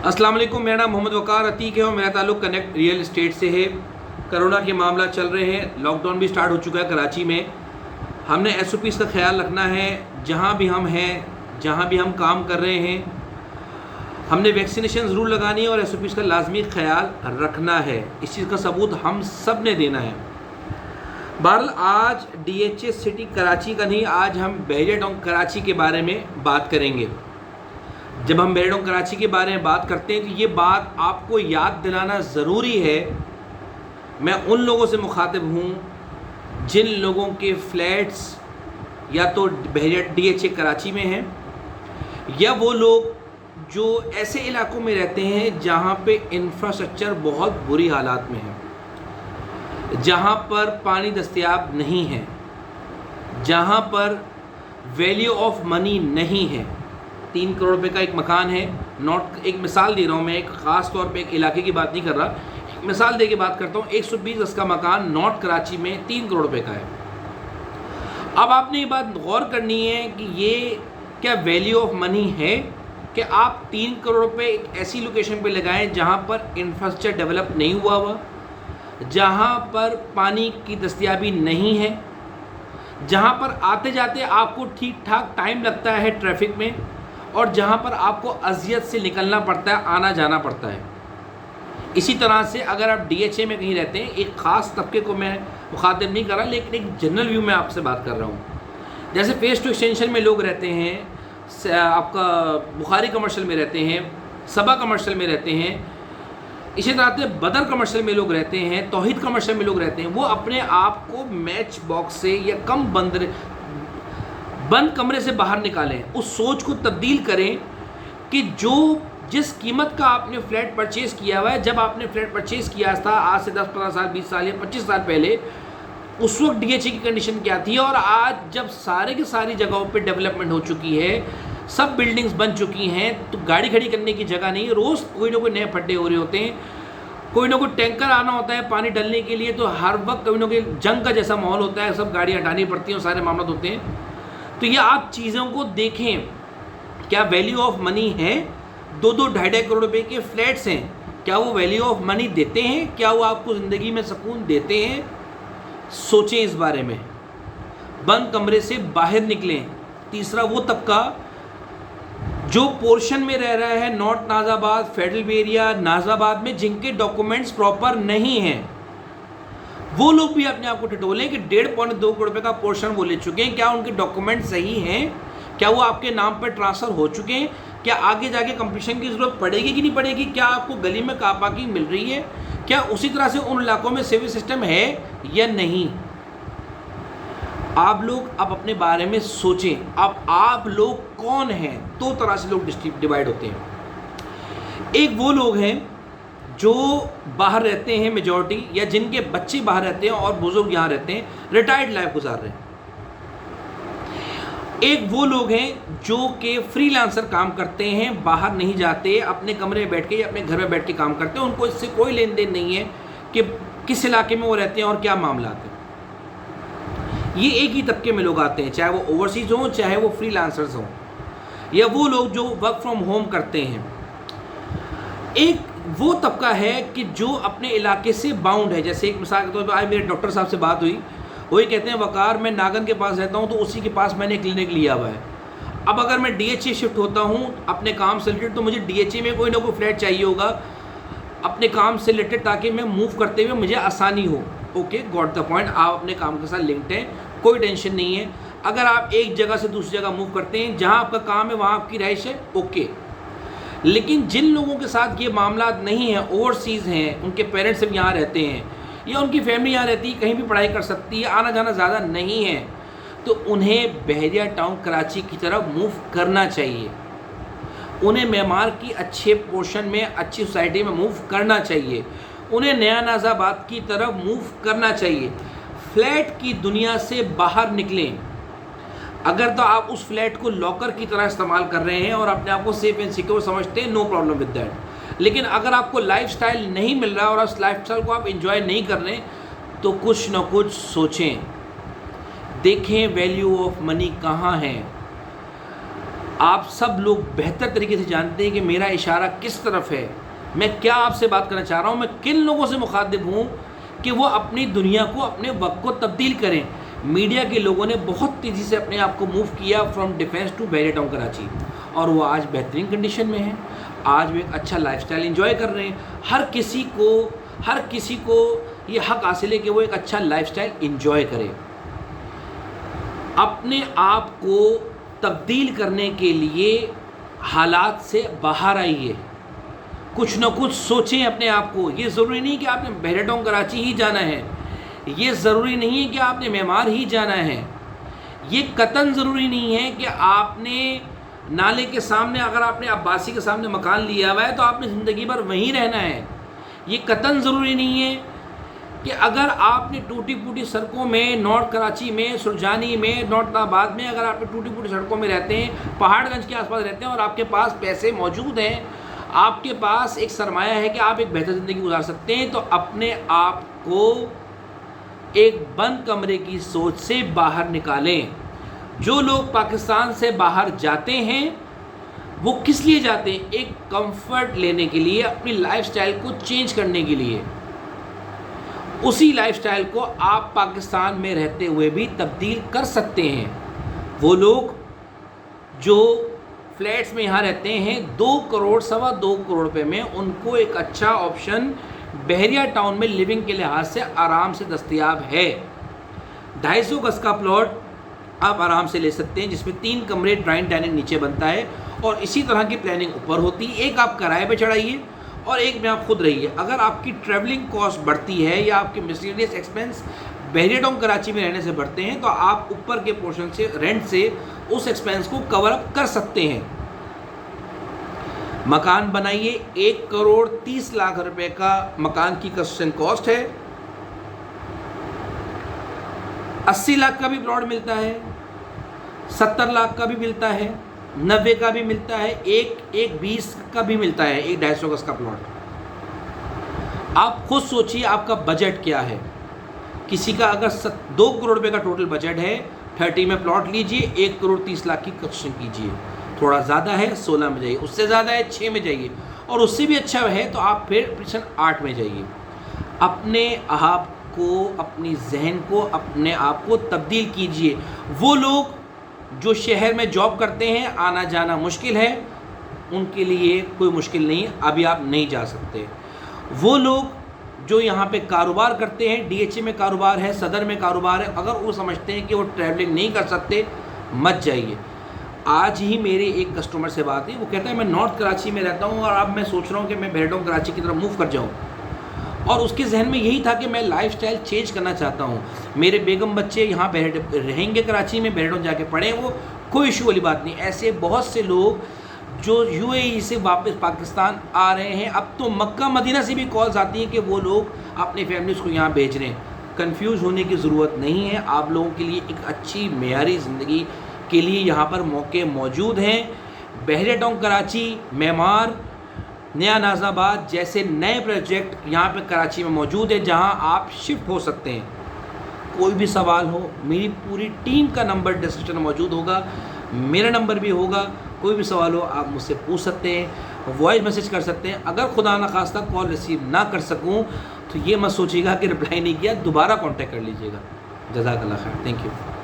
अस्सलाम वालेकुम। मेरा नाम मोहम्मद वकार अतीक है और मेरा ताल्लुक़ कनेक्ट रियल इस्टेट से है। कोरोना के मामला चल रहे हैं, लॉकडाउन भी स्टार्ट हो चुका है कराची में। हमने SOPs का ख्याल रखना है जहाँ भी हम हैं, जहाँ भी हम काम कर रहे हैं। हमने वैक्सीनेशन ज़रूर लगानी है और SOPs का लाजमी ख्याल रखना है। इस चीज़ का सबूत हम सब ने देना है। बहरहाल आज DHA सिटी कराची का नहीं, आज हम बहरिया टाउन कराची के बारे में बात करेंगे। जब हम बहरिया टाउन कराची के बारे में बात करते हैं तो ये बात आपको याद दिलाना ज़रूरी है। मैं उन लोगों से मुखातिब हूँ जिन लोगों के फ्लैट्स या तो बहरिया DHA कराची में हैं, या वो लोग जो ऐसे इलाकों में रहते हैं जहाँ पे इंफ्रास्ट्रक्चर बहुत बुरी हालात में है, जहाँ पर पानी दस्तयाब नहीं है, जहाँ पर वैल्यू ऑफ मनी नहीं है। 3 करोड़ रुपए का एक मकान है, एक मिसाल दे रहा हूँ मैं, एक ख़ास तौर पे एक इलाके की बात नहीं कर रहा, एक मिसाल दे के बात करता हूँ। 120 गज का मकान नॉर्थ कराची में 3 करोड़ रुपए का है। अब आपने ये बात गौर करनी है कि ये क्या वैल्यू ऑफ मनी है कि आप 3 करोड़ रुपए एक ऐसी लोकेशन पे लगाएं जहाँ पर इंफ्रास्ट्रक्चर डेवलप नहीं हुआ, जहाँ पर पानी की दस्तयाबी नहीं है, जहाँ पर आते जाते आपको ठीक ठाक टाइम लगता है ट्रैफिक में, और जहाँ पर आपको अजियत से निकलना पड़ता है, आना जाना पड़ता है। इसी तरह से अगर आप DHA में कहीं रहते हैं, एक ख़ास तबके को मैं मुखातिब नहीं कर रहा, लेकिन एक जनरल व्यू में आपसे बात कर रहा हूँ। जैसे फेज़ 2 एक्सटेंशन में लोग रहते हैं, आपका बुखारी कमर्शियल में रहते हैं, सबा कमर्शियल में रहते हैं, इसी तरह से बदर कमर्शियल में लोग रहते हैं, तौहीद कमर्शियल में लोग रहते हैं। वो अपने आप को मैच बॉक्स से या कम बंद कमरे से बाहर निकालें। उस सोच को तब्दील करें कि जिस कीमत का आपने फ्लैट परचेज़ किया हुआ है, जब आपने फ्लैट परचेज़ किया था आज से 10-15 साल, 20 साल या 25 साल पहले, उस वक्त DHA की कंडीशन क्या थी, और आज जब सारे की सारी जगहों पे डेवलपमेंट हो चुकी है, सब बिल्डिंग्स बन चुकी हैं, तो गाड़ी खड़ी करने की जगह नहीं है। रोज़ कोई ना कोई नए फड्डे हो रहे होते हैं, कोई ना कोई टैंकर आना होता है पानी डालने के लिए, तो हर वक्त कोई ना कोई जंग का जैसा माहौल होता है, सब गाड़ी हटानी पड़ती हैं, सारे मामला होते हैं। तो ये आप चीज़ों को देखें, क्या वैल्यू ऑफ मनी है? 2-2, 2.5 करोड़ रुपए के फ्लैट्स हैं, क्या वो वैल्यू ऑफ मनी देते हैं? क्या वो आपको ज़िंदगी में सुकून देते हैं? सोचें इस बारे में, बंद कमरे से बाहर निकलें। तीसरा, वो तबका जो पोर्शन में रह रहा है north Nazabad, federal area, Nazabad में, जिनके डॉक्यूमेंट्स प्रॉपर नहीं हैं, वो लोग भी अपने आप को टटोलें कि 1.5-2 करोड़ रुपए का पोर्शन वो ले चुके हैं। क्या उनके डॉक्यूमेंट सही हैं? क्या वो आपके नाम पर ट्रांसफ़र हो चुके हैं? क्या आगे जाके कंप्लीशन की ज़रूरत पड़ेगी कि नहीं पड़ेगी? क्या आपको गली में कार पार्किंग मिल रही है? क्या उसी तरह से उन इलाकों में सिविल सिस्टम है या नहीं? आप लोग अब अपने बारे में सोचें। अब आप लोग कौन हैं? 2 तरह से लोग डिवाइड होते हैं। एक वो लोग हैं जो बाहर रहते हैं मेजॉरिटी, या जिनके बच्चे बाहर रहते हैं और बुजुर्ग यहाँ रहते हैं, रिटायर्ड लाइफ गुजार रहे हैं। एक वो लोग हैं जो कि फ्रीलांसर काम करते हैं, बाहर नहीं जाते, अपने कमरे में बैठ के या अपने घर में बैठ के काम करते हैं, उनको इससे कोई लेन देन नहीं है कि किस इलाके में वो रहते हैं और क्या मामला है। ये एक ही तबके में लोग आते हैं, चाहे वो ओवरसीज़ हों, चाहे वो फ्रीलांसर्स हों, या वो लोग जो वर्क फ्रॉम होम करते हैं। एक वो तबका है कि जो अपने इलाके से बाउंड है। जैसे एक मिसाल के तौर पर आज मेरे डॉक्टर साहब से बात हुई, वही कहते हैं, वकार मैं नागन के पास रहता हूँ, तो उसी के पास मैंने क्लिनिक लिया हुआ है। अब अगर मैं DHA शिफ्ट होता हूँ अपने काम से रिलेटेड, तो मुझे DHA में कोई ना कोई फ्लैट चाहिए होगा अपने काम से रिलेटेड, ताकि मैं मूव करते हुए मुझे आसानी हो। Okay, got the point. आप अपने काम के साथ लिंक्ड हैं, कोई टेंशन नहीं है। अगर आप एक जगह से दूसरी जगह मूव करते हैं, जहाँ आपका काम है वहाँ आपकी रहाइश है, ओके। लेकिन जिन लोगों के साथ ये मामला नहीं है, ओवरसीज़ हैं, उनके पेरेंट्स सब यहाँ रहते हैं, या उनकी फैमिली यहाँ रहती है, कहीं भी पढ़ाई कर सकती है, आना जाना ज़्यादा नहीं है, तो उन्हें बहरिया टाउन कराची की तरफ मूव करना चाहिए। उन्हें मेमार की अच्छे पोर्शन में, अच्छी सोसाइटी में मूव करना चाहिए। उन्हें नया नाज़ाबाद की तरफ मूव करना चाहिए। फ्लैट की दुनिया से बाहर निकलें। अगर तो आप उस फ्लैट को लॉकर की तरह इस्तेमाल कर रहे हैं और अपने आप को सेफ एंड सिक्योर समझते हैं, नो प्रॉब्लम विद दैट। लेकिन अगर आपको लाइफस्टाइल नहीं मिल रहा और उस लाइफस्टाइल को आप एंजॉय नहीं कर रहे, तो कुछ ना कुछ सोचें, देखें वैल्यू ऑफ मनी कहाँ है। आप सब लोग बेहतर तरीके से जानते हैं कि मेरा इशारा किस तरफ है, मैं क्या आपसे बात करना चाह रहा हूँ, मैं किन लोगों से मुखातिब हूँ कि वो अपनी दुनिया को, अपने वक्त को तब्दील करें। मीडिया के लोगों ने बहुत तेज़ी से अपने आप को मूव किया from Defence to Bahria Town Karachi, और वो आज बेहतरीन कंडीशन में है। आज वो एक अच्छा लाइफस्टाइल एंजॉय कर रहे हैं। हर किसी को ये हक हासिल है कि वो एक अच्छा लाइफस्टाइल एंजॉय करे। अपने आप को तब्दील करने के लिए हालात से बाहर आइए, कुछ न कुछ सोचें अपने आप को। ये ज़रूरी नहीं कि आपने बहरिया टाउन कराची ही जाना है, ये ज़रूरी नहीं है कि आपने मेमार ही जाना है, ये कतन ज़रूरी नहीं है कि आपने नाले के सामने, अगर आपने अब्बासी के सामने मकान लिया हुआ है तो आपने ज़िंदगी भर वहीं रहना है। ये कतन ज़रूरी नहीं है कि अगर आपने टूटी फूटी सड़कों में, नॉर्थ कराची में, सुरजानी में, नौरताबाद में, अगर आपने टूटी फूटी सड़कों में रहते हैं, पहाड़गंज के आसपास रहते हैं और आपके पास पैसे मौजूद हैं, आपके पास एक सरमाया है कि आप एक बेहतर ज़िंदगी गुजार सकते हैं, तो अपने आप को एक बंद कमरे की सोच से बाहर निकालें। जो लोग पाकिस्तान से बाहर जाते हैं वो किस लिए जाते हैं? एक कंफर्ट लेने के लिए, अपनी लाइफस्टाइल को चेंज करने के लिए। उसी लाइफस्टाइल को आप पाकिस्तान में रहते हुए भी तब्दील कर सकते हैं। वो लोग जो फ्लैट्स में यहाँ रहते हैं 2 करोड़, 2.25 करोड़ रुपए में, उनको एक अच्छा ऑप्शन बहरिया टाउन में लिविंग के लिहाज से आराम से दस्तयाब है। 250 गज का प्लॉट आप आराम से ले सकते हैं, जिसमें 3 कमरे, ड्राइंग डाइनिंग नीचे बनता है, और इसी तरह की प्लानिंग ऊपर होती है। एक आप किराए पे चढ़ाइए और एक में आप खुद रहिए। अगर आपकी ट्रैवलिंग कॉस्ट बढ़ती है या आपके मिसलेनियस एक्सपेंस बहरिया टाउन कराची में रहने से बढ़ते हैं, तो आप ऊपर के पोर्शन से, रेंट से, उस एक्सपेंस को कवर अप कर सकते हैं। मकान बनाइए। 1 करोड़ 30 लाख रुपए का मकान की कंस्ट्रक्शन कॉस्ट है। 80 लाख का भी प्लॉट मिलता है, 70 लाख का भी मिलता है, 90 का भी मिलता है, एक 20 का भी मिलता है, एक 250 गज का प्लॉट। आप खुद सोचिए आपका बजट क्या है। किसी का अगर 2 करोड़ रुपए का टोटल बजट है, 30 में प्लॉट लीजिए, 1 करोड़ 30 लाख की कंस्ट्रक्शन कीजिए। थोड़ा ज़्यादा है 16 में जाइए, उससे ज़्यादा है 6 में जाइए, और उससे भी अच्छा है तो आप फिर ऑप्शन 8 में जाइए। अपने आप को, अपनी जहन को, अपने आप को तब्दील कीजिए। वो लोग जो शहर में जॉब करते हैं, आना जाना मुश्किल है, उनके लिए कोई मुश्किल नहीं, अभी आप नहीं जा सकते। वो लोग जो यहाँ पे कारोबार करते हैं, DHA में कारोबार है, सदर में कारोबार है, अगर वो समझते हैं कि वो ट्रैवलिंग नहीं कर सकते, मत जाइए। आज ही मेरे एक कस्टमर से बात हुई, वो कहता है मैं नॉर्थ कराची में रहता हूँ और अब मैं सोच रहा हूँ कि मैं बहरिया टाउन कराची की तरफ मूव कर जाऊँ, और उसके जहन में यही था कि मैं लाइफस्टाइल चेंज करना चाहता हूँ। मेरे बेगम बच्चे यहाँ रहेंगे कराची में, बहरिया टाउन जाके पढ़ें, वो कोई इशू वाली बात नहीं। ऐसे बहुत से लोग जो UAE से वापस पाकिस्तान आ रहे हैं, अब तो मक्का मदीना से भी कॉल्स आती हैं कि वो लोग अपनी फैमिलीज़ को यहाँ भेज रहे हैं। कन्फ्यूज़ होने की ज़रूरत नहीं है। आप लोगों के लिए एक अच्छी मेयारी ज़िंदगी के लिए यहाँ पर मौके मौजूद हैं। बहरिया टाउन कराची, मेमार, नया नाज़ाबाद जैसे नए प्रोजेक्ट यहाँ पे कराची में मौजूद है, जहाँ आप शिफ्ट हो सकते हैं। कोई भी सवाल हो, मेरी पूरी टीम का नंबर डिस्क्रिप्शन में मौजूद होगा, मेरा नंबर भी होगा। कोई भी सवाल हो आप मुझसे पूछ सकते हैं, वॉइस मैसेज कर सकते हैं। अगर खुदा न खास्ता कॉल रिसीव ना कर सकूँ तो ये मत सोचिएगा कि रिप्लाई नहीं किया, दोबारा कॉन्टैक्ट कर लीजिएगा। जज़ाकल्लाह खैर, थैंक यू।